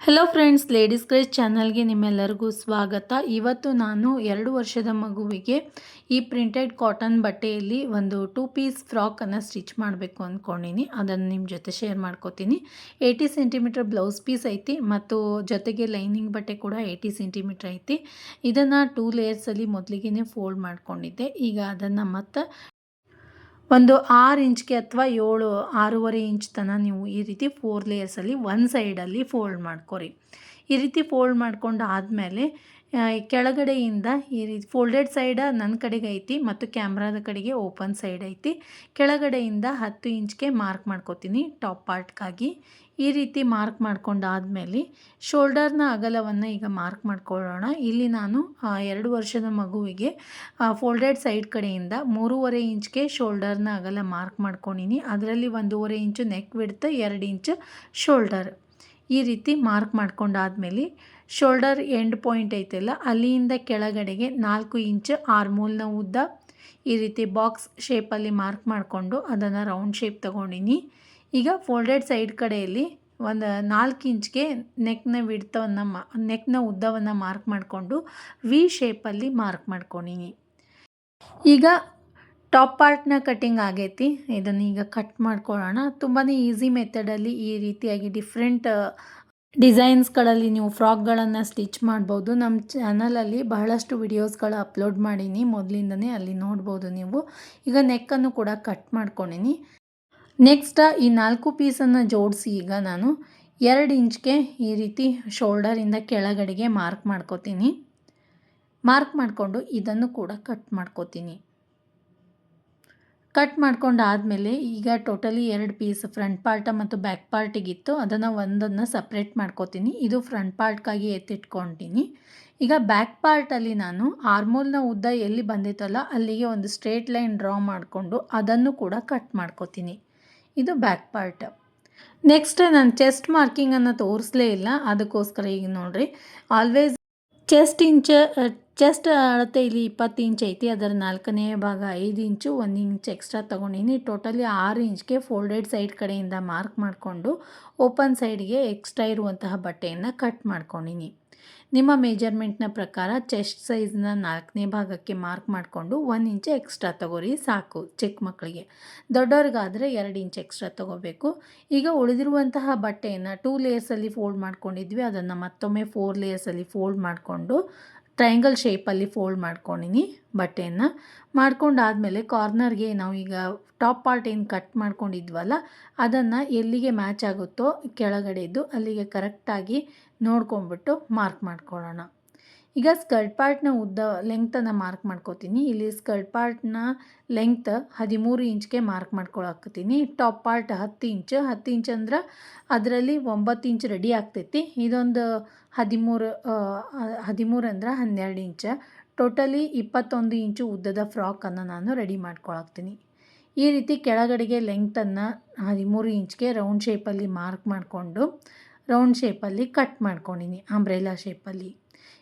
Hello friends, ladies craze ಚಾನಲ್ಗೆ ನಿಮ್ಮೆಲ್ಲರಿಗೂ ಸ್ವಾಗತ. ಇವತ್ತು ನಾನು 2 ವರ್ಷದ ಮಗುವಿಗೆ ಈ ಪ್ರಿಂಟೆಡ್ ಕಾಟನ್ ಬಟ್ಟೆಯಲ್ಲಿ ಒಂದು 2 ಪೀಸ್ ಫ್ರಾಕನ್ನು ಸ್ಟಿಚ್ ಮಾಡಬೇಕು ಅಂದ್ಕೊಂಡಿನಿ. ಅದನ್ನು ನಿಮ್ಮ ಜೊತೆ ಶೇರ್ ಮಾಡ್ಕೋತೀನಿ. 80 ಸೆಂಟಿಮೀಟರ್ ಬ್ಲೌಸ್ ಪೀಸ್ ಐತಿ ಮತ್ತು ಜೊತೆಗೆ ಲೈನಿಂಗ್ ಬಟ್ಟೆ ಕೂಡ 80 ಸೆಂಟಿಮೀಟರ್ ಐತಿ. ಇದನ್ನು 2 ಲೇಯರ್ಸಲ್ಲಿ ಮೊದಲಿಗೆ ಫೋಲ್ಡ್ ಮಾಡ್ಕೊಂಡಿದ್ದೆ. ಈಗ ಅದನ್ನು ಮತ್ತು ಒಂದು 6 ಇಂಚ್ಗೆ ಅಥವಾ 6.5 ಇಂಚ್ ತನಕ ನೀವು ಈ ರೀತಿ 4 ಲೇಯರ್ಸಲ್ಲಿ ಒಂದು ಸೈಡಲ್ಲಿ ಫೋಲ್ಡ್ ಮಾಡ್ಕೊರಿ. ಈ ರೀತಿ ಫೋಲ್ಡ್ ಮಾಡ್ಕೊಂಡು ಆದಮೇಲೆ ಕೆಳಗಡೆಯಿಂದ ಈ ರೀತಿ ಫೋಲ್ಡೆಡ್ ಸೈಡ ನನ್ನ ಕಡೆಗೆ ಐತಿ ಮತ್ತು ಕ್ಯಾಮ್ರಾದ ಕಡೆಗೆ ಓಪನ್ ಸೈಡ್ ಐತಿ. ಕೆಳಗಡೆಯಿಂದ 10 ಇಂಚ್ಗೆ ಮಾರ್ಕ್ ಮಾಡ್ಕೋತೀನಿ ಟಾಪ್ ಪಾರ್ಟ್ಗಾಗಿ. ಈ ರೀತಿ ಮಾರ್ಕ್ ಮಾಡ್ಕೊಂಡಾದಮೇಲೆ ಶೋಲ್ಡರ್ನ ಅಗಲವನ್ನು ಈಗ ಮಾರ್ಕ್ ಮಾಡ್ಕೊಳ್ಳೋಣ. ಇಲ್ಲಿ ನಾನು 2 ವರ್ಷದ ಮಗುವಿಗೆ ಫೋಲ್ಡೆಡ್ ಸೈಡ್ ಕಡೆಯಿಂದ 3.5 ಇಂಚ್ಗೆ ಶೋಲ್ಡರ್ನ ಅಗಲ ಮಾರ್ಕ್ ಮಾಡ್ಕೊಂಡಿನಿ. ಅದರಲ್ಲಿ 1.5 ಇಂಚು ನೆಕ್ ವಿಡ್ತ್, 2 ಇಂಚು ಶೋಲ್ಡರ್. ಈ ರೀತಿ ಮಾರ್ಕ್ ಮಾಡ್ಕೊಂಡಾದ್ಮೇಲೆ ಶೋಲ್ಡರ್ ಎಂಡ್ ಪಾಯಿಂಟ್ ಐತೆಲ್ಲ ಅಲ್ಲಿಂದ ಕೆಳಗಡೆಗೆ 4 ಇಂಚ್ ಆರ್ಮೋಲ್ನ ಉದ್ದ ಈ ರೀತಿ ಬಾಕ್ಸ್ ಶೇಪಲ್ಲಿ ಮಾರ್ಕ್ ಮಾಡಿಕೊಂಡು ಅದನ್ನು ರೌಂಡ್ ಶೇಪ್ ತೊಗೊಂಡಿನಿ. ಈಗ ಫೋಲ್ಡೆಡ್ ಸೈಡ್ ಕಡೆಯಲ್ಲಿ ಒಂದು 4 ಇಂಚ್ಗೆ ನೆಕ್ನ ಉದ್ದವನ್ನು ಮಾರ್ಕ್ ಮಾಡಿಕೊಂಡು ವಿ ಶೇಪಲ್ಲಿ ಮಾರ್ಕ್ ಮಾಡ್ಕೊಂಡಿನಿ. ಈಗ ಟಾಪ್ ಪಾರ್ಟ್ನ ಕಟ್ಟಿಂಗ್ ಆಗೈತಿ. ಇದನ್ನು ಈಗ ಕಟ್ ಮಾಡ್ಕೊಳ್ಳೋಣ. ತುಂಬಾ ಈಸಿ ಮೆಥಡಲ್ಲಿ ಈ ರೀತಿಯಾಗಿ ಡಿಫ್ರೆಂಟ್ ಡಿಸೈನ್ಸ್ಗಳಲ್ಲಿ ನೀವು ಫ್ರಾಕ್ಗಳನ್ನು ಸ್ಟಿಚ್ ಮಾಡ್ಬೋದು. ನಮ್ಮ ಚಾನಲಲ್ಲಿ ಬಹಳಷ್ಟು ವಿಡಿಯೋಸ್ಗಳು ಅಪ್ಲೋಡ್ ಮಾಡೀನಿ ಮೊದಲಿಂದನೇ, ಅಲ್ಲಿ ನೋಡ್ಬೋದು ನೀವು. ಈಗ ನೆಕ್ಕನ್ನು ಕೂಡ ಕಟ್ ಮಾಡ್ಕೊಂಡಿನಿ. ನೆಕ್ಸ್ಟ್ ಈ 4 ಪೀಸನ್ನು ಜೋಡಿಸಿ ಈಗ ನಾನು 2 ಇಂಚ್ಗೆ ಈ ರೀತಿ ಶೋಲ್ಡರಿಂದ ಕೆಳಗಡೆಗೆ ಮಾರ್ಕ್ ಮಾಡ್ಕೋತೀನಿ. ಮಾರ್ಕ್ ಮಾಡಿಕೊಂಡು ಇದನ್ನು ಕೂಡ ಕಟ್ ಮಾಡ್ಕೋತೀನಿ. ಕಟ್ ಮಾಡ್ಕೊಂಡಾದಮೇಲೆ ಈಗ ಟೋಟಲಿ 2 ಪೀಸ್ ಫ್ರಂಟ್ ಪಾರ್ಟ ಮತ್ತು ಬ್ಯಾಕ್ ಪಾರ್ಟಿಗಿತ್ತು. ಅದನ್ನು ಒಂದನ್ನು ಸಪ್ರೇಟ್ ಮಾಡ್ಕೋತೀನಿ. ಇದು ಫ್ರಂಟ್ ಪಾರ್ಟ್ಗಾಗಿ ಎತ್ತಿಟ್ಕೊತೀನಿ. ಈಗ ಬ್ಯಾಕ್ ಪಾರ್ಟಲ್ಲಿ ನಾನು ಆರ್ಮೋಲ್ನ ಉದ್ದ ಎಲ್ಲಿ ಬಂದಿತ್ತಲ್ಲ ಅಲ್ಲಿಗೆ ಒಂದು ಸ್ಟ್ರೇಟ್ ಲೈನ್ ಡ್ರಾ ಮಾಡಿಕೊಂಡು ಅದನ್ನು ಕೂಡ ಕಟ್ ಮಾಡ್ಕೋತೀನಿ. ಇದು ಬ್ಯಾಕ್ ಪಾರ್ಟ್. ನೆಕ್ಸ್ಟ್ ನಾನು ಚೆಸ್ಟ್ ಮಾರ್ಕಿಂಗನ್ನು ತೋರಿಸಲೇ ಇಲ್ಲ, ಅದಕ್ಕೋಸ್ಕರ ಈಗ ನೋಡಿರಿ. ಆಲ್ವೇಸ್ ಚೆಸ್ಟ್ ಅಳತೆ ಇಲ್ಲಿ 20 ಇಂಚ್ ಐತಿ. ಅದರ 4ನೇ ಭಾಗ 5 ಇಂಚು, 1 ಇಂಚ್ ಎಕ್ಸ್ಟ್ರಾ ತೊಗೊಂಡಿನಿ. ಟೋಟಲಿ 6 ಇಂಚ್ಗೆ ಫೋಲ್ಡೆಡ್ ಸೈಡ್ ಕಡೆಯಿಂದ ಮಾರ್ಕ್ ಮಾಡಿಕೊಂಡು ಓಪನ್ ಸೈಡ್ಗೆ ಎಕ್ಸ್ಟ್ರಾ ಇರುವಂತಹ ಬಟ್ಟೆಯನ್ನು ಕಟ್ ಮಾಡ್ಕೊಂಡಿನಿ. ನಿಮ್ಮ ಮೆಜರ್ಮೆಂಟ್ನ ಪ್ರಕಾರ ಚೆಸ್ಟ್ ಸೈಜ್ನ 4ನೇ ಭಾಗಕ್ಕೆ ಮಾರ್ಕ್ ಮಾಡಿಕೊಂಡು 1 ಇಂಚ್ ಎಕ್ಸ್ಟ್ರಾ ತೊಗೋರಿ ಸಾಕು. ಚಿಕ್ಕ ಮಕ್ಕಳಿಗೆ, ದೊಡ್ಡವ್ರಿಗಾದರೆ 2 ಇಂಚ್ ಎಕ್ಸ್ಟ್ರಾ ತೊಗೋಬೇಕು. ಈಗ ಉಳಿದಿರುವಂತಹ ಬಟ್ಟೆಯನ್ನು 2 ಲೇಯರ್ಸಲ್ಲಿ ಫೋಲ್ಡ್ ಮಾಡ್ಕೊಂಡಿದ್ವಿ. ಅದನ್ನು ಮತ್ತೊಮ್ಮೆ 4 ಲೇಯರ್ಸಲ್ಲಿ ಫೋಲ್ಡ್ ಮಾಡಿಕೊಂಡು ಟ್ರಯಾಂಗಲ್ ಶೇಪಲ್ಲಿ ಫೋಲ್ಡ್ ಮಾಡ್ಕೊಂಡಿನಿ. ಬಟ್ಟೆಯನ್ನು ಮಾಡ್ಕೊಂಡಾದಮೇಲೆ ಕಾರ್ನರ್ಗೆ ನಾವು ಈಗ ಟಾಪ್ ಪಾರ್ಟ್ ಏನು ಕಟ್ ಮಾಡ್ಕೊಂಡಿದ್ವಲ್ಲ ಅದನ್ನು ಎಲ್ಲಿಗೆ ಮ್ಯಾಚ್ ಆಗುತ್ತೋ ಕೆಳಗಡೆದು ಅಲ್ಲಿಗೆ ಕರೆಕ್ಟಾಗಿ ನೋಡ್ಕೊಂಬಿಟ್ಟು ಮಾರ್ಕ್ ಮಾಡ್ಕೊಳ್ಳೋಣ. ಈಗ ಸ್ಕರ್ಟ್ ಪಾರ್ಟ್ನ ಉದ್ದ ಲೆಂಗ್ತನ್ನು ಮಾರ್ಕ್ ಮಾಡ್ಕೋತೀನಿ. ಇಲ್ಲಿ ಸ್ಕರ್ಟ್ ಪಾರ್ಟ್ನ ಲೆಂಗ್ತ್ 13 ಇಂಚ್ಗೆ ಮಾರ್ಕ್ ಮಾಡ್ಕೊಳಕತ್ತೀನಿ. Top part 10 inch. 10 ಇಂಚ್ ಅಂದ್ರೆ ಅದರಲ್ಲಿ 9 ಇಂಚ್ ರೆಡಿ ಆಗ್ತೈತಿ. ಇದೊಂದು 13 ಅಂದ್ರೆ 12 ಇಂಚ್. ಟೋಟಲಿ 21 ಇಂಚು ಉದ್ದದ ಫ್ರಾಕನ್ನು ನಾನು ರೆಡಿ ಮಾಡ್ಕೊಳಕ್ತೀನಿ. ಈ ರೀತಿ ಕೆಳಗಡೆಗೆ ಲೆಂಗ್ತನ್ನು 13 ಇಂಚ್ಗೆ ರೌಂಡ್ ಶೇಪಲ್ಲಿ ಮಾರ್ಕ್ ಮಾಡಿಕೊಂಡು ರೌಂಡ್ ಶೇಪಲ್ಲಿ ಕಟ್ ಮಾಡ್ಕೊಂಡಿನಿ, ಅಂಬ್ರೆಲಾ ಶೇಪಲ್ಲಿ.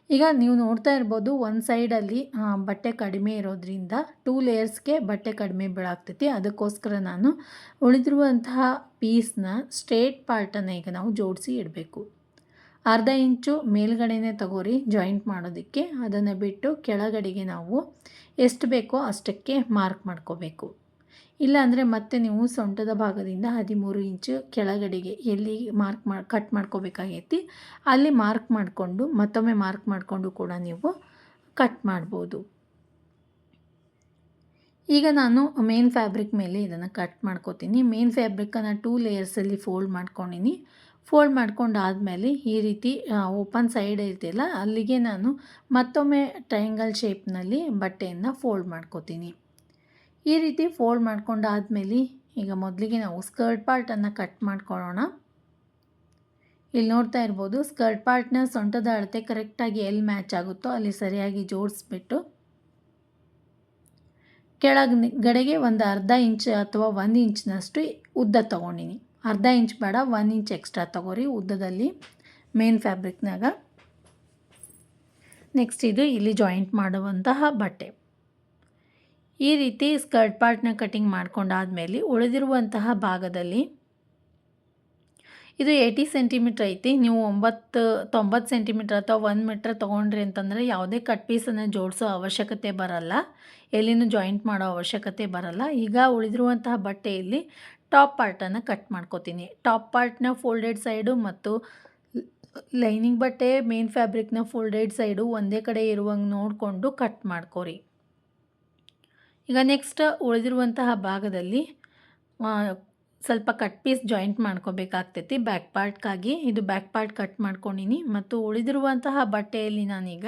ಈಗ ನೀವು ನೋಡ್ತಾ ಇರ್ಬೋದು, ಒಂದು ಸೈಡಲ್ಲಿ ಬಟ್ಟೆ ಕಡಿಮೆ ಇರೋದ್ರಿಂದ 2 ಲೇಯರ್ಸ್ಗೆ ಬಟ್ಟೆ ಕಡಿಮೆ ಬೀಳಾಗ್ತೈತಿ. ಅದಕ್ಕೋಸ್ಕರ ನಾನು ಉಳಿದಿರುವಂತಹ ಪೀಸ್ನ ಸ್ಟ್ರೇಟ್ ಪಾರ್ಟನ್ನು ಈಗ ನಾವು ಜೋಡಿಸಿ ಇಡಬೇಕು. 1/2 ಇಂಚು ಮೇಲ್ಗಡೆನೇ ತಗೋರಿ ಜಾಯಿಂಟ್ ಮಾಡೋದಕ್ಕೆ. ಅದನ್ನು ಬಿಟ್ಟು ಕೆಳಗಡೆಗೆ ನಾವು ಎಷ್ಟು ಬೇಕೋ ಅಷ್ಟಕ್ಕೆ ಮಾರ್ಕ್ ಮಾಡ್ಕೋಬೇಕು. ಇಲ್ಲಾಂದರೆ ಮತ್ತೆ ನೀವು ಸೊಂಟದ ಭಾಗದಿಂದ 13 ಇಂಚು ಕೆಳಗಡೆಗೆ ಎಲ್ಲಿ ಕಟ್ ಮಾಡ್ಕೋಬೇಕಾಗೈತಿ ಅಲ್ಲಿ ಮಾರ್ಕ್ ಮಾಡಿಕೊಂಡು ಮತ್ತೊಮ್ಮೆ ಮಾರ್ಕ್ ಮಾಡಿಕೊಂಡು ಕೂಡ ನೀವು ಕಟ್ ಮಾಡ್ಬೋದು. ಈಗ ನಾನು ಮೇನ್ ಫ್ಯಾಬ್ರಿಕ್ ಮೇಲೆ ಇದನ್ನು ಕಟ್ ಮಾಡ್ಕೋತೀನಿ. ಮೇನ್ ಫ್ಯಾಬ್ರಿಕ್ಕನ್ನು 2 ಲೇಯರ್ಸಲ್ಲಿ ಫೋಲ್ಡ್ ಮಾಡ್ಕೊಂಡಿನಿ. ಫೋಲ್ಡ್ ಮಾಡ್ಕೊಂಡಾದಮೇಲೆ ಈ ರೀತಿ ಓಪನ್ ಸೈಡ್ ಐತಿಲ್ಲ ಅಲ್ಲಿಗೆ ನಾನು ಮತ್ತೊಮ್ಮೆ ಟ್ರಯಾಂಗಲ್ ಶೇಪ್ನಲ್ಲಿ ಬಟ್ಟೆಯನ್ನು ಫೋಲ್ಡ್ ಮಾಡ್ಕೋತೀನಿ. ಈ ರೀತಿ ಫೋಲ್ಡ್ ಮಾಡ್ಕೊಂಡಾದಮೇಲೆ ಈಗ ಮೊದಲಿಗೆ ನಾವು ಸ್ಕರ್ಟ್ ಪಾರ್ಟನ್ನು ಕಟ್ ಮಾಡ್ಕೊಳ್ಳೋಣ. ಇಲ್ಲಿ ನೋಡ್ತಾ ಇರ್ಬೋದು, ಸ್ಕರ್ಟ್ ಪಾರ್ಟ್ನ ಸೊಂಟದ ಅಳತೆ ಕರೆಕ್ಟಾಗಿ ಎಲ್ಲಿ ಮ್ಯಾಚ್ ಆಗುತ್ತೋ ಅಲ್ಲಿ ಸರಿಯಾಗಿ ಜೋಡಿಸ್ಬಿಟ್ಟು ಕೆಳಗಡೆಗೆ ಒಂದು 1/2 ಇಂಚ್ ಅಥವಾ 1 ಇಂಚ್ನಷ್ಟು ಉದ್ದ ತೊಗೊಂಡಿನಿ. 1/2 ಇಂಚ್ ಬೇಡ, 1 ಇಂಚ್ ಎಕ್ಸ್ಟ್ರಾ ತೊಗೋರಿ ಉದ್ದದಲ್ಲಿ ಮೇನ್ ಫ್ಯಾಬ್ರಿಕ್ನಾಗ. ನೆಕ್ಸ್ಟ್ ಇದು ಇಲ್ಲಿ ಜಾಯಿಂಟ್ ಮಾಡುವಂತಹ ಬಟ್ಟೆ. ಈ ರೀತಿ ಸ್ಕರ್ಟ್ ಪಾರ್ಟ್ನ ಕಟಿಂಗ್ ಮಾಡ್ಕೊಂಡಾದಮೇಲೆ ಉಳಿದಿರುವಂತಹ ಭಾಗದಲ್ಲಿ ಇದು 80 ಸೆಂಟಿಮೀಟ್ರ್ ಐತಿ. ನೀವು 90 ಸೆಂಟಿಮೀಟ್ರ್ ಅಥವಾ 1 ಮೀಟ್ರ್ ತೊಗೊಂಡ್ರಿ ಅಂತಂದರೆ ಯಾವುದೇ ಕಟ್ ಪೀಸನ್ನು ಜೋಡಿಸೋ ಅವಶ್ಯಕತೆ ಬರಲ್ಲ. ಎಲ್ಲಿನೂ ಜಾಯಿಂಟ್ ಮಾಡೋ ಅವಶ್ಯಕತೆ ಬರಲ್ಲ. ಈಗ ಉಳಿದಿರುವಂತಹ ಬಟ್ಟೆಯಲ್ಲಿ ಟಾಪ್ ಪಾರ್ಟನ್ನು ಕಟ್ ಮಾಡ್ಕೋತೀನಿ. ಟಾಪ್ ಪಾರ್ಟ್ನ ಫೋಲ್ಡೆಡ್ ಸೈಡು ಮತ್ತು ಲೈನಿಂಗ್ ಬಟ್ಟೆ ಮೇನ್ ಫ್ಯಾಬ್ರಿಕ್ನ ಫೋಲ್ಡೆಡ್ ಸೈಡು ಒಂದೇ ಕಡೆ ಇರುವಂಗೆ ನೋಡಿಕೊಂಡು ಕಟ್ ಮಾಡ್ಕೊರಿ. ಈಗ ನೆಕ್ಸ್ಟ್ ಉಳಿದಿರುವಂತಹ ಭಾಗದಲ್ಲಿ ಸ್ವಲ್ಪ ಕಟ್ ಪೀಸ್ ಜಾಯಿಂಟ್ ಮಾಡ್ಕೋಬೇಕಾಗ್ತೈತಿ ಬ್ಯಾಕ್ ಪಾರ್ಟ್ಗಾಗಿ. ಇದು ಬ್ಯಾಕ್ ಪಾರ್ಟ್ ಕಟ್ ಮಾಡ್ಕೊಂಡಿನಿ ಮತ್ತು ಉಳಿದಿರುವಂತಹ ಬಟ್ಟೆಯಲ್ಲಿ ನಾನೀಗ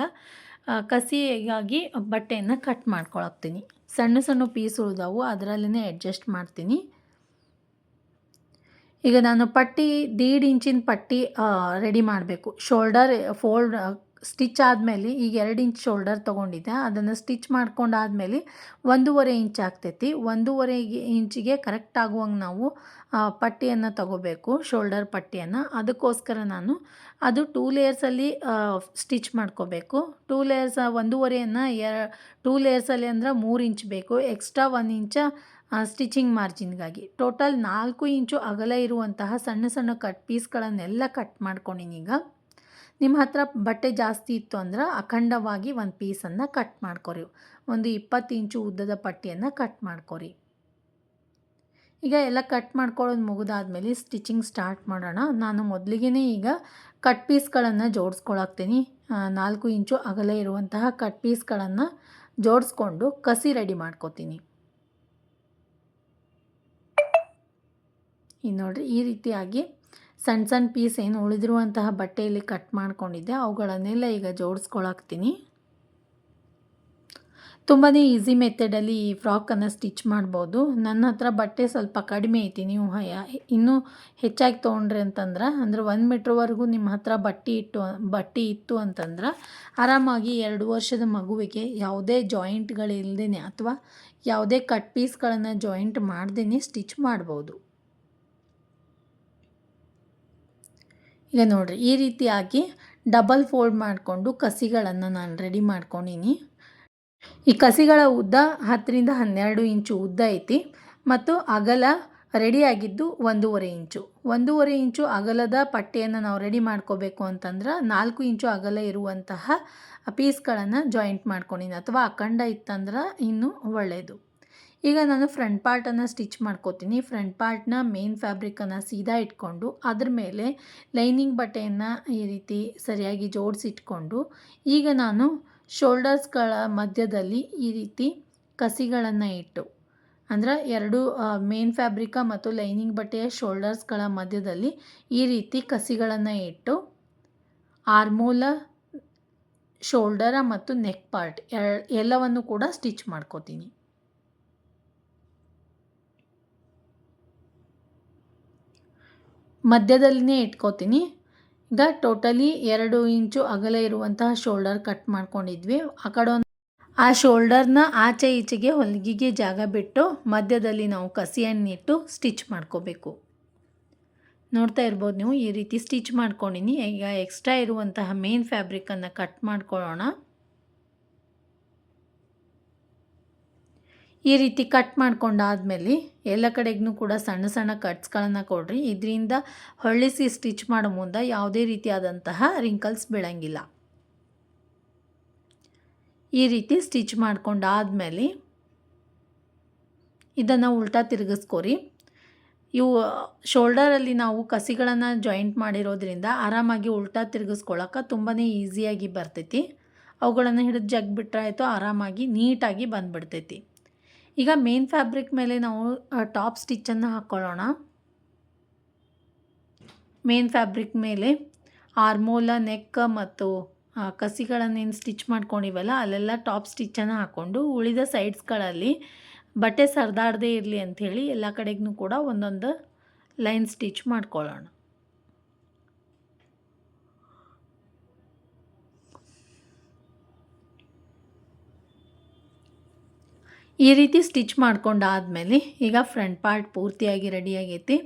ಕಸಿಯಾಗಿ ಬಟ್ಟೆಯನ್ನು ಕಟ್ ಮಾಡ್ಕೊಳಕ್ತೀನಿ. ಸಣ್ಣ ಸಣ್ಣ ಪೀಸ್ ಉಳಿದವು, ಅದರಲ್ಲೇ ಅಡ್ಜಸ್ಟ್ ಮಾಡ್ತೀನಿ. ಈಗ ನಾನು ಪಟ್ಟಿ 1.5 ಇಂಚಿನ ಪಟ್ಟಿ ರೆಡಿ ಮಾಡಬೇಕು. ಶೋಲ್ಡರ್ ಸ್ಟಿಚ್ ಆದಮೇಲೆ ಈಗ 2 ಇಂಚ್ ಶೋಲ್ಡರ್ ತೊಗೊಂಡಿದ್ದೆ. ಅದನ್ನು ಸ್ಟಿಚ್ ಮಾಡ್ಕೊಂಡಾದ್ಮೇಲೆ 1.5 ಇಂಚ್ ಆಗ್ತೈತಿ. 1.5 ಇಂಚಿಗೆ ಕರೆಕ್ಟ್ ಆಗುವಂಗೆ ನಾವು ಪಟ್ಟಿಯನ್ನು ತಗೋಬೇಕು, ಶೋಲ್ಡರ್ ಪಟ್ಟಿಯನ್ನು. ಅದಕ್ಕೋಸ್ಕರ ನಾನು ಅದು 2 ಲೇಯರ್ಸಲ್ಲಿ ಸ್ಟಿಚ್ ಮಾಡ್ಕೋಬೇಕು. 2 ಲೇಯರ್ಸ್ 1.5ಯನ್ನು 2 ಲೇಯರ್ಸಲ್ಲಿ ಅಂದ್ರೆ 3 ಇಂಚ್ ಬೇಕು. ಎಕ್ಸ್ಟ್ರಾ 1 ಇಂಚ ಸ್ಟಿಚಿಂಗ್ ಮಾರ್ಜಿನ್ಗಾಗಿ. ಟೋಟಲ್ 4 ಇಂಚು ಅಗಲ ಇರುವಂತಹ ಸಣ್ಣ ಸಣ್ಣ ಕಟ್ ಪೀಸ್ಗಳನ್ನೆಲ್ಲ ಕಟ್ ಮಾಡ್ಕೊಂಡಿನಿ. ಈಗ ನಿಮ್ಮ ಹತ್ರ ಬಟ್ಟೆ ಜಾಸ್ತಿ ಇತ್ತು ಅಂದ್ರೆ ಅಖಂಡವಾಗಿ ಒಂದು ಪೀಸನ್ನು ಕಟ್ ಮಾಡ್ಕೊರಿ. ಒಂದು 20 ಇಂಚು ಉದ್ದದ ಪಟ್ಟಿಯನ್ನು ಕಟ್ ಮಾಡ್ಕೊರಿ. ಈಗ ಎಲ್ಲ ಕಟ್ ಮಾಡ್ಕೊಳ್ಳೋದು ಮುಗಿದಾದ್ಮೇಲೆ ಸ್ಟಿಚಿಂಗ್ ಸ್ಟಾರ್ಟ್ ಮಾಡೋಣ. ನಾನು ಮೊದಲಿಗೆ ಈಗ ಕಟ್ ಪೀಸ್ಗಳನ್ನು ಜೋಡಿಸ್ಕೊಳಕ್ತೀನಿ. 4 ಇಂಚು ಅಗಲ ಇರುವಂತಹ ಕಟ್ ಪೀಸ್ಗಳನ್ನು ಜೋಡಿಸ್ಕೊಂಡು ಕಸಿ ರೆಡಿ ಮಾಡ್ಕೋತೀನಿ. ಈಗ ನೋಡಿರಿ, ಈ ರೀತಿಯಾಗಿ ಸಣ್ಣ ಸಣ್ಣ ಪೀಸ್ ಏನು ಉಳಿದಿರುವಂತಹ ಬಟ್ಟೆಯಲ್ಲಿ ಕಟ್ ಮಾಡ್ಕೊಂಡಿದ್ದೆ ಅವುಗಳನ್ನೆಲ್ಲ ಈಗ ಜೋಡಿಸ್ಕೊಳಕ್ತೀನಿ. ತುಂಬಾ ಈಸಿ ಮೆಥಡಲ್ಲಿ ಈ ಫ್ರಾಕನ್ನು ಸ್ಟಿಚ್ ಮಾಡ್ಬೋದು. ನನ್ನ ಹತ್ರ ಬಟ್ಟೆ ಸ್ವಲ್ಪ ಕಡಿಮೆ ಐತಿ. ನೀವು ಇನ್ನೂ ಹೆಚ್ಚಾಗಿ ತೊಗೊಂಡ್ರಿ ಅಂತಂದ್ರೆ 1 ಮೀಟ್ರ್ವರೆಗೂ ನಿಮ್ಮ ಹತ್ರ ಬಟ್ಟೆ ಇತ್ತು ಅಂತಂದ್ರೆ ಆರಾಮಾಗಿ 2 ವರ್ಷದ ಮಗುವಿಗೆ ಯಾವುದೇ ಜಾಯಿಂಟ್ಗಳಿಲ್ಲದೇ ಅಥವಾ ಯಾವುದೇ ಕಟ್ ಪೀಸ್ಗಳನ್ನು ಜಾಯಿಂಟ್ ಮಾಡ್ದೇ ಸ್ಟಿಚ್ ಮಾಡ್ಬೋದು. ಈಗ ನೋಡಿರಿ, ಈ ರೀತಿಯಾಗಿ ಡಬಲ್ ಫೋಲ್ಡ್ ಮಾಡಿಕೊಂಡು ಕಸಿಗಳನ್ನು ನಾನು ರೆಡಿ ಮಾಡ್ಕೊಂಡಿನಿ. ಈ ಕಸಿಗಳ ಉದ್ದ 10 ರಿಂದ 12 ಇಂಚು ಉದ್ದ ಐತಿ ಮತ್ತು ಅಗಲ ರೆಡಿಯಾಗಿದ್ದು 1.5 ಇಂಚು. 1.5 ಇಂಚು ಅಗಲದ ಪಟ್ಟಿಯನ್ನು ನಾವು ರೆಡಿ ಮಾಡ್ಕೋಬೇಕು ಅಂತಂದ್ರೆ 4 ಇಂಚು ಅಗಲ ಇರುವಂತಹ ಪೀಸ್ಗಳನ್ನು ಜಾಯಿಂಟ್ ಮಾಡ್ಕೊಂಡಿನಿ, ಅಥವಾ ಅಖಂಡ ಇತ್ತಂದ್ರೆ ಇನ್ನೂ ಒಳ್ಳೆಯದು. ಈಗ ನಾನು ಫ್ರಂಟ್ ಪಾರ್ಟನ್ನು ಸ್ಟಿಚ್ ಮಾಡ್ಕೋತೀನಿ. ಫ್ರಂಟ್ ಪಾರ್ಟ್ನ ಮೇನ್ ಫ್ಯಾಬ್ರಿಕನ್ನು ಸೀದಾ ಇಟ್ಕೊಂಡು ಅದ್ರ ಮೇಲೆ ಲೈನಿಂಗ್ ಬಟ್ಟೆಯನ್ನು ಈ ರೀತಿ ಸರಿಯಾಗಿ ಜೋಡಿಸಿಟ್ಕೊಂಡು ಈಗ ನಾನು ಶೋಲ್ಡರ್ಸ್ಗಳ ಮಧ್ಯದಲ್ಲಿ ಈ ರೀತಿ ಕಸಿಗಳನ್ನು ಇಟ್ಟು, ಅಂದರೆ 2 ಮೇನ್ ಫ್ಯಾಬ್ರಿಕ ಮತ್ತು ಲೈನಿಂಗ್ ಬಟ್ಟೆಯ ಶೋಲ್ಡರ್ಸ್ಗಳ ಮಧ್ಯದಲ್ಲಿ ಈ ರೀತಿ ಕಸಿಗಳನ್ನು ಇಟ್ಟು ಆರ್ಮೋಲ, ಶೋಲ್ಡರ ಮತ್ತು ನೆಕ್ ಪಾರ್ಟ್ ಎಲ್ಲವನ್ನು ಕೂಡ ಸ್ಟಿಚ್ ಮಾಡ್ಕೋತೀನಿ. ಮಧ್ಯದಲ್ಲಿನೇ ಇಟ್ಕೋತೀನಿ. ಈಗ ಟೋಟಲಿ 2 ಇಂಚು ಅಗಲ ಇರುವಂತಹ ಶೋಲ್ಡರ್ ಕಟ್ ಮಾಡ್ಕೊಂಡಿದ್ವಿ. ಆ ಶೋಲ್ಡರ್ನ ಆಚೆ ಈಚೆಗೆ ಹೊಲಿಗೆಗೆ ಜಾಗ ಬಿಟ್ಟು ಮಧ್ಯದಲ್ಲಿ ನಾವು ಕಸಿಯನ್ನಿಟ್ಟು ಸ್ಟಿಚ್ ಮಾಡ್ಕೋಬೇಕು. ನೋಡ್ತಾ ಇರ್ಬೋದು ನೀವು, ಈ ರೀತಿ ಸ್ಟಿಚ್ ಮಾಡ್ಕೊಂಡಿನಿ. ಈಗ ಎಕ್ಸ್ಟ್ರಾ ಇರುವಂತಹ ಮೇನ್ ಫ್ಯಾಬ್ರಿಕನ್ನು ಕಟ್ ಮಾಡ್ಕೊಳ್ಳೋಣ. ಈ ರೀತಿ ಕಟ್ ಮಾಡ್ಕೊಂಡಾದ್ಮೇಲೆ ಎಲ್ಲ ಕಡೆಗೂ ಕೂಡ ಸಣ್ಣ ಸಣ್ಣ ಕಟ್ಸ್ಗಳನ್ನು ಕೊಡ್ರಿ. ಇದರಿಂದ ಹೊಳ್ಳಿಸಿ ಸ್ಟಿಚ್ ಮಾಡೋ ಮುಂದೆ ಯಾವುದೇ ರೀತಿಯಾದಂತಹ ರಿಂಕಲ್ಸ್ ಬೀಳಂಗಿಲ್ಲ. ಈ ರೀತಿ ಸ್ಟಿಚ್ ಮಾಡ್ಕೊಂಡಾದ್ಮೇಲೆ ಇದನ್ನು ಉಲ್ಟಾ ತಿರುಗಿಸ್ಕೊರಿ. ಇವು ಶೋಲ್ಡರಲ್ಲಿ ನಾವು ಕಸಿಗಳನ್ನು ಜಾಯಿಂಟ್ ಮಾಡಿರೋದ್ರಿಂದ ಆರಾಮಾಗಿ ಉಲ್ಟಾ ತಿರುಗಿಸ್ಕೊಳ್ಳೋಕೆ ತುಂಬಾ ಈಸಿಯಾಗಿ ಬರ್ತೈತಿ. ಅವುಗಳನ್ನು ಹಿಡಿದು ಜಗ್ಬಿಟ್ರೆ ಆಯಿತು, ಆರಾಮಾಗಿ ನೀಟಾಗಿ ಬಂದುಬಿಡ್ತೈತಿ. ಈಗ ಮೇನ್ ಫ್ಯಾಬ್ರಿಕ್ ಮೇಲೆ ನಾವು ಟಾಪ್ ಸ್ಟಿಚ್ಚನ್ನು ಹಾಕ್ಕೊಳ್ಳೋಣ. ಮೇನ್ ಫ್ಯಾಬ್ರಿಕ್ ಮೇಲೆ ಆರ್ಮೋಲ, ನೆಕ್ ಮತ್ತು ಕಸಿಗಳನ್ನೇನು ಸ್ಟಿಚ್ ಮಾಡ್ಕೊಂಡಿವಲ್ಲ ಅಲ್ಲೆಲ್ಲ ಟಾಪ್ ಸ್ಟಿಚ್ಚನ್ನು ಹಾಕ್ಕೊಂಡು ಉಳಿದ ಸೈಡ್ಸ್ಗಳಲ್ಲಿ ಬಟ್ಟೆ ಸರಿದಾಡದೇ ಇರಲಿ ಅಂಥೇಳಿ ಎಲ್ಲ ಕಡೆಗೂ ಕೂಡ ಒಂದೊಂದು ಲೈನ್ ಸ್ಟಿಚ್ ಮಾಡ್ಕೊಳ್ಳೋಣ. ಈ ರೀತಿ ಸ್ಟಿಚ್ ಮಾಡ್ಕೊಂಡಾದ್ಮೇಲೆ ಈಗ ಫ್ರಂಟ್ ಪಾರ್ಟ್ ಪೂರ್ತಿಯಾಗಿ ರೆಡಿಯಾಗೈತಿ.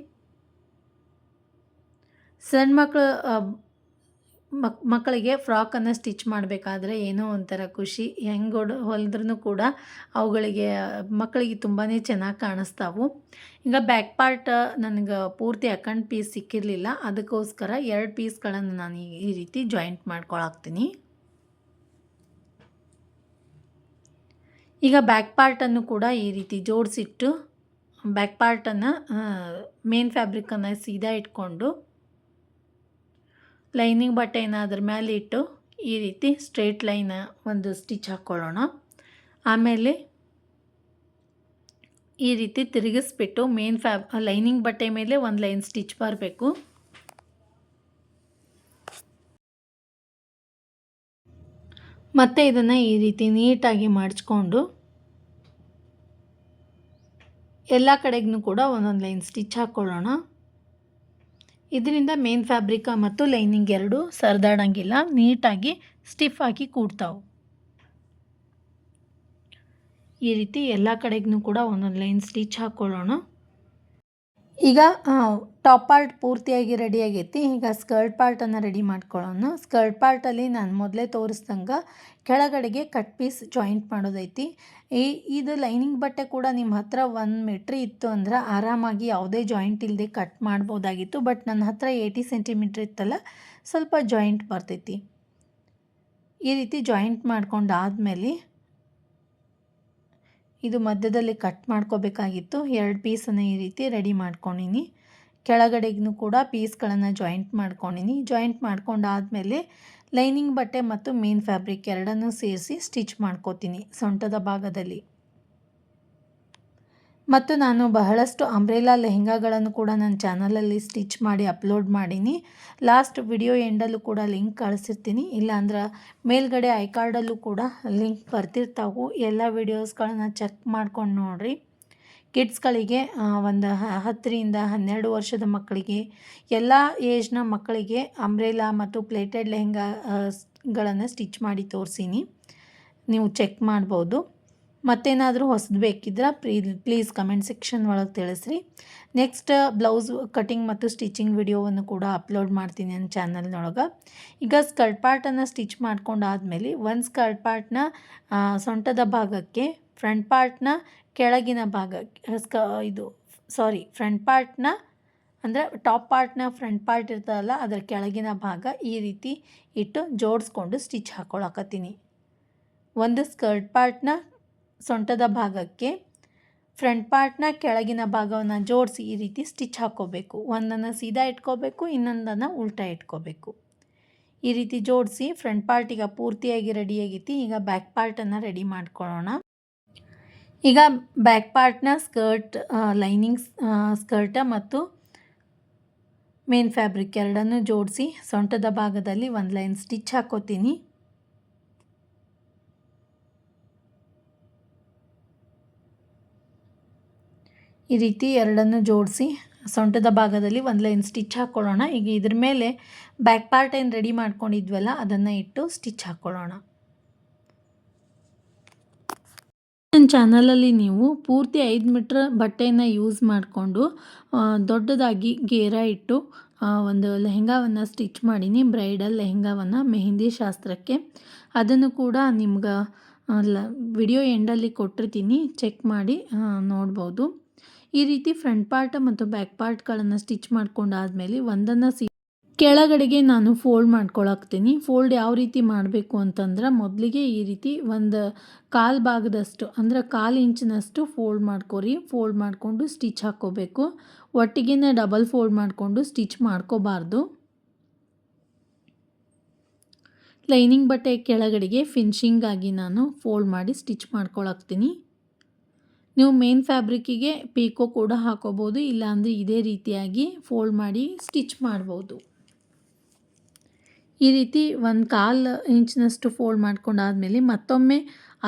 ಸಣ್ಣ ಮಕ್ಕಳು ಮಕ್ಕಳಿಗೆ ಫ್ರಾಕನ್ನು ಸ್ಟಿಚ್ ಮಾಡಬೇಕಾದ್ರೆ ಏನೋ ಒಂಥರ ಖುಷಿ. ಹೆಂಗೆ ಹೊಲಿದ್ರೂ ಕೂಡ ಅವುಗಳಿಗೆ ಮಕ್ಕಳಿಗೆ ತುಂಬಾ ಚೆನ್ನಾಗಿ ಕಾಣಿಸ್ತಾವು. ಈಗ ಬ್ಯಾಕ್ ಪಾರ್ಟ್ ನನಗೆ ಪೂರ್ತಿ ಅಕಂಡ್ ಪೀಸ್ ಸಿಕ್ಕಿರಲಿಲ್ಲ, ಅದಕ್ಕೋಸ್ಕರ 2 ಪೀಸ್ಗಳನ್ನು ನಾನು ಈ ರೀತಿ ಜಾಯಿಂಟ್ ಮಾಡ್ಕೊಳಾಕ್ತೀನಿ. ಈಗ ಬ್ಯಾಕ್ ಪಾರ್ಟನ್ನು ಕೂಡ ಈ ರೀತಿ ಜೋಡಿಸಿಟ್ಟು ಬ್ಯಾಕ್ ಪಾರ್ಟನ್ನು ಮೇನ್ ಫ್ಯಾಬ್ರಿಕನ್ನು ಸೀದಾ ಇಟ್ಕೊಂಡು ಲೈನಿಂಗ್ ಬಟ್ಟೆನ ಅದ್ರ ಮೇಲೆ ಇಟ್ಟು ಈ ರೀತಿ ಸ್ಟ್ರೇಟ್ ಲೈನ್ ಒಂದು ಸ್ಟಿಚ್ ಹಾಕ್ಕೊಳ್ಳೋಣ. ಆಮೇಲೆ ಈ ರೀತಿ ತಿರುಗಿಸ್ಬಿಟ್ಟು ಲೈನಿಂಗ್ ಬಟ್ಟೆ ಮೇಲೆ ಒಂದು ಲೈನ್ ಸ್ಟಿಚ್ ಬರಬೇಕು. ಮತ್ತು ಇದನ್ನು ಈ ರೀತಿ ನೀಟಾಗಿ ಮಡಚ್ಕೊಂಡು ಎಲ್ಲ ಕಡೆಗೂ ಕೂಡ ಒಂದೊಂದು ಲೈನ್ ಸ್ಟಿಚ್ ಹಾಕ್ಕೊಳ್ಳೋಣ. ಇದರಿಂದ ಮೇನ್ ಫ್ಯಾಬ್ರಿಕ್ ಮತ್ತು ಲೈನಿಂಗ್ ಎರಡೂ ಸರಿದಾಡಂಗಿಲ್ಲ, ನೀಟಾಗಿ ಸ್ಟಿಫ್ ಆಗಿ ಕೂಡ್ತಾವೆ. ಈ ರೀತಿ ಎಲ್ಲ ಕಡೆಗೂ ಕೂಡ ಒಂದೊಂದು ಲೈನ್ ಸ್ಟಿಚ್ ಹಾಕ್ಕೊಳ್ಳೋಣ. ಈಗ ಟಾಪ್ ಪಾರ್ಟ್ ಪೂರ್ತಿಯಾಗಿ ರೆಡಿ ಆಗೈತಿ. ಈಗ ಸ್ಕರ್ಟ್ ಪಾರ್ಟನ್ನು ರೆಡಿ ಮಾಡ್ಕೊಳ್ಳೋಣ. ಸ್ಕರ್ಟ್ ಪಾರ್ಟಲ್ಲಿ ನಾನು ಮೊದಲೇ ತೋರಿಸ್ದಂಗೆ ಕೆಳಗಡೆಗೆ ಕಟ್ ಪೀಸ್ ಜಾಯಿಂಟ್ ಮಾಡೋದೈತಿ. ಇದು ಲೈನಿಂಗ್ ಬಟ್ಟೆ ಕೂಡ ನಿಮ್ಮ ಹತ್ರ 1 ಮೀಟ್ರ್ ಇತ್ತು ಅಂದ್ರೆ ಆರಾಮಾಗಿ ಯಾವುದೇ ಜಾಯಿಂಟ್ ಇಲ್ಲದೆ ಕಟ್ ಮಾಡ್ಬೋದಾಗಿತ್ತು. ಬಟ್ ನನ್ನ ಹತ್ರ 80 ಸೆಂಟಿಮೀಟ್ರ್ ಇತ್ತಲ್ಲ, ಸ್ವಲ್ಪ ಜಾಯಿಂಟ್ ಬರ್ತೈತಿ. ಈ ರೀತಿ ಜಾಯಿಂಟ್ ಮಾಡ್ಕೊಂಡಾದ್ಮೇಲೆ ಇದು ಮಧ್ಯದಲ್ಲಿ ಕಟ್ ಮಾಡ್ಕೋಬೇಕಾಗಿತ್ತು. 2 ಪೀಸನ್ನು ಈ ರೀತಿ ರೆಡಿ ಮಾಡ್ಕೊಂಡಿನಿ. ಕೆಳಗಡೆಗೂ ಕೂಡ ಪೀಸ್ಗಳನ್ನು ಜಾಯಿಂಟ್ ಮಾಡ್ಕೊಂಡಿನಿ. ಜಾಯಿಂಟ್ ಮಾಡ್ಕೊಂಡಾದ್ಮೇಲೆ ಲೈನಿಂಗ್ ಬಟ್ಟೆ ಮತ್ತು ಮೇನ್ ಫ್ಯಾಬ್ರಿಕ್ ಎರಡನ್ನೂ ಸೇರಿಸಿ ಸ್ಟಿಚ್ ಮಾಡ್ಕೋತೀನಿ ಸೊಂಟದ ಭಾಗದಲ್ಲಿ. ಮತ್ತು ನಾನು ಬಹಳಷ್ಟು ಅಂಬ್ರೆಲಾ ಲೆಹೆಂಗಾಗಳನ್ನು ಕೂಡ ನನ್ನ ಚಾನಲಲ್ಲಿ ಸ್ಟಿಚ್ ಮಾಡಿ ಅಪ್ಲೋಡ್ ಮಾಡೀನಿ. ಲಾಸ್ಟ್ ವಿಡಿಯೋ ಎಂಡಲ್ಲೂ ಕೂಡ ಲಿಂಕ್ ಕಳಿಸಿರ್ತೀನಿ, ಇಲ್ಲಾಂದ್ರೆ ಮೇಲ್ಗಡೆ ಐ ಕಾರ್ಡಲ್ಲೂ ಕೂಡ ಲಿಂಕ್ ಬರ್ತಿರ್ತಾವೆ. ಎಲ್ಲ ವಿಡಿಯೋಸ್ಗಳನ್ನು ಚೆಕ್ ಮಾಡ್ಕೊಂಡು ನೋಡಿರಿ. ಕಿಡ್ಸ್ಗಳಿಗೆ ಒಂದು 10ರಿಂದ 12 ವರ್ಷದ ಮಕ್ಕಳಿಗೆ, ಎಲ್ಲ ಏಜ್ನ ಮಕ್ಕಳಿಗೆ ಅಂಬ್ರೆಲಾ ಮತ್ತು ಪ್ಲೇಟೆಡ್ ಲೆಹೆಂಗಾಗಳನ್ನು ಸ್ಟಿಚ್ ಮಾಡಿ ತೋರಿಸೀನಿ, ನೀವು ಚೆಕ್ ಮಾಡ್ಬೋದು. ಮತ್ತೇನಾದರೂ ಹೊಸದು ಬೇಕಿದ್ರೆ ಪ್ಲೀಸ್ ಕಮೆಂಟ್ ಸೆಕ್ಷನ್ ಒಳಗೆ ತಿಳಿಸ್ರಿ. ನೆಕ್ಸ್ಟ್ ಬ್ಲೌಸ್ ಕಟಿಂಗ್ ಮತ್ತು ಸ್ಟಿಚಿಂಗ್ ವಿಡಿಯೋವನ್ನು ಕೂಡ ಅಪ್ಲೋಡ್ ಮಾಡ್ತೀನಿ ನನ್ನ ಚಾನಲ್ನೊಳಗೆ. ಈಗ ಸ್ಕರ್ಟ್ ಪಾರ್ಟನ್ನು ಸ್ಟಿಚ್ ಮಾಡ್ಕೊಂಡಾದ್ಮೇಲೆ ಒಂದು ಸ್ಕರ್ಟ್ ಪಾರ್ಟ್ನ ಸೊಂಟದ ಭಾಗಕ್ಕೆ, ಫ್ರಂಟ್ ಪಾರ್ಟ್ನ ಕೆಳಗಿನ ಭಾಗಕ್ಕೆ ಫ್ರಂಟ್ ಪಾರ್ಟ್ನ ಅಂದರೆ ಟಾಪ್ ಪಾರ್ಟ್ನ ಫ್ರಂಟ್ ಪಾರ್ಟ್ ಇರ್ತದಲ್ಲ ಅದರ ಕೆಳಗಿನ ಭಾಗ ಈ ರೀತಿ ಇಟ್ಟು ಜೋಡಿಸ್ಕೊಂಡು ಸ್ಟಿಚ್ ಹಾಕ್ಕೊಳಕತ್ತೀನಿ. ಒಂದು ಸ್ಕರ್ಟ್ ಪಾರ್ಟ್ನ ಸೊಂಟದ ಭಾಗಕ್ಕೆ ಫ್ರಂಟ್ ಪಾರ್ಟ್ನ ಕೆಳಗಿನ ಭಾಗವನ್ನು ಜೋಡಿಸಿ ಈ ರೀತಿ ಸ್ಟಿಚ್ ಹಾಕ್ಕೋಬೇಕು. ಒಂದನ್ನು ಸೀದಾ ಇಟ್ಕೋಬೇಕು, ಇನ್ನೊಂದನ್ನು ಉಲ್ಟಾ ಇಟ್ಕೋಬೇಕು. ಈ ರೀತಿ ಜೋಡಿಸಿ ಫ್ರಂಟ್ ಪಾರ್ಟ್ ಈಗ ಪೂರ್ತಿಯಾಗಿ ರೆಡಿಯಾಗೈತಿ. ಈಗ ಬ್ಯಾಕ್ ಪಾರ್ಟನ್ನು ರೆಡಿ ಮಾಡ್ಕೊಳ್ಳೋಣ. ಈಗ ಬ್ಯಾಕ್ ಪಾರ್ಟ್ನ ಲೈನಿಂಗ್ ಸ್ಕರ್ಟ ಮತ್ತು ಮೇನ್ ಫ್ಯಾಬ್ರಿಕ್ ಎರಡನ್ನೂ ಜೋಡಿಸಿ ಸೊಂಟದ ಭಾಗದಲ್ಲಿ ಒಂದು ಲೈನ್ ಸ್ಟಿಚ್ ಹಾಕ್ಕೋತೀನಿ. ಈ ರೀತಿ ಎರಡನ್ನು ಜೋಡಿಸಿ ಸೊಂಟದ ಭಾಗದಲ್ಲಿ ಒಂದು ಲೈನ್ ಸ್ಟಿಚ್ ಹಾಕ್ಕೊಳ್ಳೋಣ. ಈಗ ಇದ್ರ ಮೇಲೆ ಬ್ಯಾಕ್ ಪಾರ್ಟ್ ಏನು ರೆಡಿ ಮಾಡ್ಕೊಂಡಿದ್ವಲ್ಲ ಅದನ್ನು ಇಟ್ಟು ಸ್ಟಿಚ್ ಹಾಕ್ಕೊಳ್ಳೋಣ. ನನ್ನ ಚಾನಲಲ್ಲಿ ನೀವು ಪೂರ್ತಿ 5 ಮೀಟ್ರ್ ಬಟ್ಟೆಯನ್ನು ಯೂಸ್ ಮಾಡಿಕೊಂಡು ದೊಡ್ಡದಾಗಿ ಗೇರ ಇಟ್ಟು ಒಂದು ಲೆಹೆಂಗಾವನ್ನು ಸ್ಟಿಚ್ ಮಾಡೀನಿ, ಬ್ರೈಡಲ್ ಲೆಹೆಂಗಾವನ್ನು ಮೆಹಂದಿ ಶಾಸ್ತ್ರಕ್ಕೆ. ಅದನ್ನು ಕೂಡ ನಿಮ್ಗೆ ವಿಡಿಯೋ ಎಂಡಲ್ಲಿ ಕೊಟ್ಟಿರ್ತೀನಿ, ಚೆಕ್ ಮಾಡಿ ನೋಡ್ಬೋದು. ಈ ರೀತಿ ಫ್ರಂಟ್ ಪಾರ್ಟ್ ಮತ್ತು ಬ್ಯಾಕ್ ಪಾರ್ಟ್ಗಳನ್ನು ಸ್ಟಿಚ್ ಮಾಡ್ಕೊಂಡಾದ್ಮೇಲೆ ಒಂದನ್ನು ಕೆಳಗಡೆಗೆ ನಾನು ಫೋಲ್ಡ್ ಮಾಡ್ಕೊಳಕ್ತೀನಿ. ಫೋಲ್ಡ್ ಯಾವ ರೀತಿ ಮಾಡಬೇಕು ಅಂತಂದ್ರೆ ಮೊದಲಿಗೆ ಈ ರೀತಿ ಒಂದು 1/4 ಭಾಗದಷ್ಟು ಅಂದರೆ 1/4 ಇಂಚಿನಷ್ಟು ಫೋಲ್ಡ್ ಮಾಡ್ಕೊರಿ. ಫೋಲ್ಡ್ ಮಾಡಿಕೊಂಡು ಸ್ಟಿಚ್ ಹಾಕ್ಕೋಬೇಕು. ಒಟ್ಟಿಗೆ ಡಬಲ್ ಫೋಲ್ಡ್ ಮಾಡಿಕೊಂಡು ಸ್ಟಿಚ್ ಮಾಡ್ಕೋಬಾರ್ದು. ಲೈನಿಂಗ್ ಬಟ್ಟೆ ಕೆಳಗಡೆಗೆ ಫಿನಿಶಿಂಗ್ ಆಗಿ ನಾನು ಫೋಲ್ಡ್ ಮಾಡಿ ಸ್ಟಿಚ್ ಮಾಡ್ಕೊಳಕ್ತೀನಿ. ನೀವು ಮೇನ್ ಫ್ಯಾಬ್ರಿಕ್ಕಿಗೆ ಪೀಕೋ ಕೂಡ ಹಾಕೋಬೋದು, ಇಲ್ಲಾಂದರೆ ಇದೇ ರೀತಿಯಾಗಿ ಫೋಲ್ಡ್ ಮಾಡಿ ಸ್ಟಿಚ್ ಮಾಡ್ಬೋದು. ಈ ರೀತಿ 1/4 ಇಂಚಿನಷ್ಟು ಫೋಲ್ಡ್ ಮಾಡ್ಕೊಂಡಾದ್ಮೇಲೆ ಮತ್ತೊಮ್ಮೆ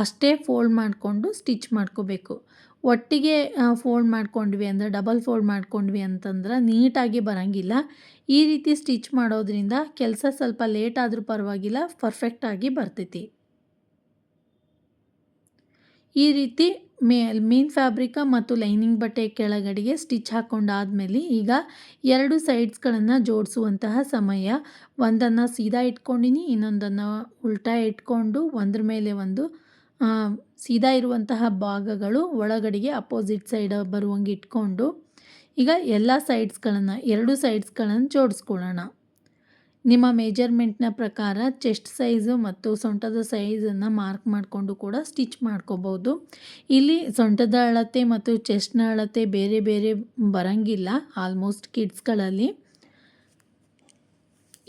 ಅಷ್ಟೇ ಫೋಲ್ಡ್ ಮಾಡಿಕೊಂಡು ಸ್ಟಿಚ್ ಮಾಡ್ಕೋಬೇಕು. ಒಟ್ಟಿಗೆ ಫೋಲ್ಡ್ ಮಾಡ್ಕೊಂಡ್ವಿ ಅಂದರೆ ಡಬಲ್ ಫೋಲ್ಡ್ ಮಾಡ್ಕೊಂಡ್ವಿ ಅಂತಂದ್ರೆ ನೀಟಾಗಿ ಬರೋಂಗಿಲ್ಲ. ಈ ರೀತಿ ಸ್ಟಿಚ್ ಮಾಡೋದ್ರಿಂದ ಕೆಲಸ ಸ್ವಲ್ಪ ಲೇಟ್ ಆದರೂ ಪರವಾಗಿಲ್ಲ, ಪರ್ಫೆಕ್ಟಾಗಿ ಬರ್ತೈತಿ. ಈ ರೀತಿ ಮೇನ್ ಫ್ಯಾಬ್ರಿಕ ಮತ್ತು ಲೈನಿಂಗ್ ಬಟ್ಟೆ ಕೆಳಗಡೆಗೆ ಸ್ಟಿಚ್ ಹಾಕ್ಕೊಂಡಾದ್ಮೇಲೆ ಈಗ 2 ಸೈಡ್ಸ್ಗಳನ್ನು ಜೋಡಿಸುವಂತಹ ಸಮಯ. ಒಂದನ್ನು ಸೀದಾ ಇಟ್ಕೊಂಡಿನಿ, ಇನ್ನೊಂದನ್ನು ಉಲ್ಟಾ ಇಟ್ಕೊಂಡು ಒಂದ್ರ ಮೇಲೆ ಒಂದು ಸೀದಾ ಇರುವಂತಹ ಭಾಗಗಳು ಒಳಗಡೆಗೆ ಅಪೋಸಿಟ್ ಸೈಡ್ ಬರುವಂಗೆ ಇಟ್ಕೊಂಡು ಈಗ ಎಲ್ಲ ಸೈಡ್ಸ್ಗಳನ್ನು 2 ಸೈಡ್ಸ್ಗಳನ್ನು ಜೋಡಿಸ್ಕೊಳ್ಳೋಣ. ನಿಮ್ಮ ಮೆಜರ್ಮೆಂಟ್ನ ಪ್ರಕಾರ ಚೆಸ್ಟ್ ಸೈಜು ಮತ್ತು ಸೊಂಟದ ಸೈಜನ್ನು ಮಾರ್ಕ್ ಮಾಡಿಕೊಂಡು ಕೂಡ ಸ್ಟಿಚ್ ಮಾಡ್ಕೋಬೋದು. ಇಲ್ಲಿ ಸೊಂಟದ ಅಳತೆ ಮತ್ತು ಚೆಸ್ಟ್ನ ಅಳತೆ ಬೇರೆ ಬೇರೆ ಬರೋಂಗಿಲ್ಲ ಆಲ್ಮೋಸ್ಟ್ ಕಿಡ್ಸ್ಗಳಲ್ಲಿ.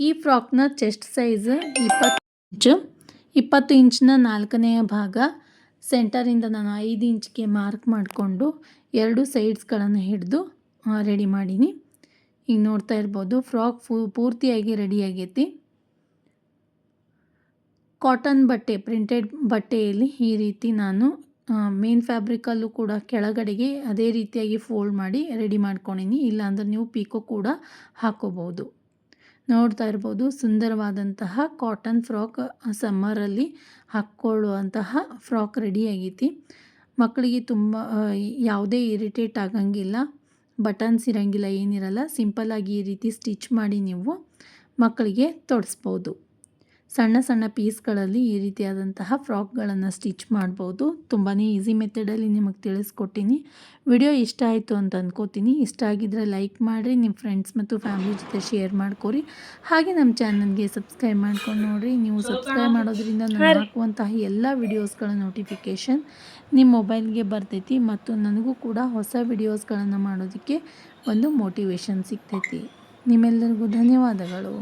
ಈ ಫ್ರಾಕ್ನ ಚೆಸ್ಟ್ ಸೈಜ್ 20 ಇಂಚ್ನ 4ನೇ ಭಾಗ. ಸೆಂಟರಿಂದ ನಾನು 5 ಇಂಚ್ಗೆ ಮಾರ್ಕ್ ಮಾಡಿಕೊಂಡು 2 ಸೈಡ್ಸ್ಗಳನ್ನು ಹಿಡಿದು ರೆಡಿ ಮಾಡೀನಿ. ಈಗ ನೋಡ್ತಾ ಇರ್ಬೋದು ಫ್ರಾಕ್ ಪೂರ್ತಿಯಾಗಿ ರೆಡಿ ಆಗೈತಿ. ಕಾಟನ್ ಬಟ್ಟೆ, ಪ್ರಿಂಟೆಡ್ ಬಟ್ಟೆಯಲ್ಲಿ ಈ ರೀತಿ ನಾನು ಮೇನ್ ಫ್ಯಾಬ್ರಿಕಲ್ಲೂ ಕೂಡ ಕೆಳಗಡೆಗೆ ಅದೇ ರೀತಿಯಾಗಿ ಫೋಲ್ಡ್ ಮಾಡಿ ರೆಡಿ ಮಾಡ್ಕೊಂಡಿನಿ. ಇಲ್ಲಾಂದ್ರೆ ನೀವು ಪಿಕೋ ಕೂಡ ಹಾಕೋಬೋದು. ನೋಡ್ತಾ ಇರ್ಬೋದು ಸುಂದರವಾದಂತಹ ಕಾಟನ್ ಫ್ರಾಕ್ ಸಮ್ಮರಲ್ಲಿ ಹಾಕ್ಕೊಳ್ಳುವಂತಹ ಫ್ರಾಕ್ ರೆಡಿ ಆಗೈತಿ. ಮಕ್ಕಳಿಗೆ ತುಂಬ ಯಾವುದೇ ಇರಿಟೇಟ್ ಆಗಂಗಿಲ್ಲ, ಬಟನ್ಸ್ ಇರೋಂಗಿಲ್ಲ, ಏನಿರಲ್ಲ. ಸಿಂಪಲ್ಲಾಗಿ ಈ ರೀತಿ ಸ್ಟಿಚ್ ಮಾಡಿ ನೀವು ಮಕ್ಕಳಿಗೆ ತೊಡಿಸ್ಬೋದು. ಸಣ್ಣ ಸಣ್ಣ ಪೀಸ್ಗಳಲ್ಲಿ ಈ ರೀತಿಯಾದಂತಹ ಫ್ರಾಕ್ಗಳನ್ನು ಸ್ಟಿಚ್ ಮಾಡ್ಬೋದು. ತುಂಬಾ ಈಸಿ ಮೆಥಡಲ್ಲಿ ನಿಮಗೆ ತಿಳಿಸ್ಕೊಟ್ಟಿನಿ. ವಿಡಿಯೋ ಇಷ್ಟ ಆಯಿತು ಅಂತ ಅಂದ್ಕೋತೀನಿ. ಇಷ್ಟ ಆಗಿದ್ದರೆ ಲೈಕ್ ಮಾಡಿರಿ, ನಿಮ್ಮ ಫ್ರೆಂಡ್ಸ್ ಮತ್ತು ಫ್ಯಾಮಿಲಿ ಜೊತೆ ಶೇರ್ ಮಾಡ್ಕೊರಿ. ಹಾಗೆ ನಮ್ಮ ಚಾನಲ್ಗೆ ಸಬ್ಸ್ಕ್ರೈಬ್ ಮಾಡ್ಕೊಂಡು ನೋಡಿರಿ. ನೀವು ಸಬ್ಸ್ಕ್ರೈಬ್ ಮಾಡೋದ್ರಿಂದ ನಾನು ಹಾಕುವಂತಹ ಎಲ್ಲ ವಿಡಿಯೋಸ್ಗಳ ನೋಟಿಫಿಕೇಷನ್ ನಿಮ್ಮ ಮೊಬೈಲ್ಗೆ ಬರ್ತೈತಿ ಮತ್ತು ನನಗೂ ಕೂಡ ಹೊಸ ವಿಡಿಯೋಸ್ಗಳನ್ನು ಮಾಡೋದಕ್ಕೆ ಒಂದು ಮೋಟಿವೇಶನ್ ಸಿಗ್ತೈತಿ. ನಿಮ್ಮೆಲ್ಲರಿಗೂ ಧನ್ಯವಾದಗಳು.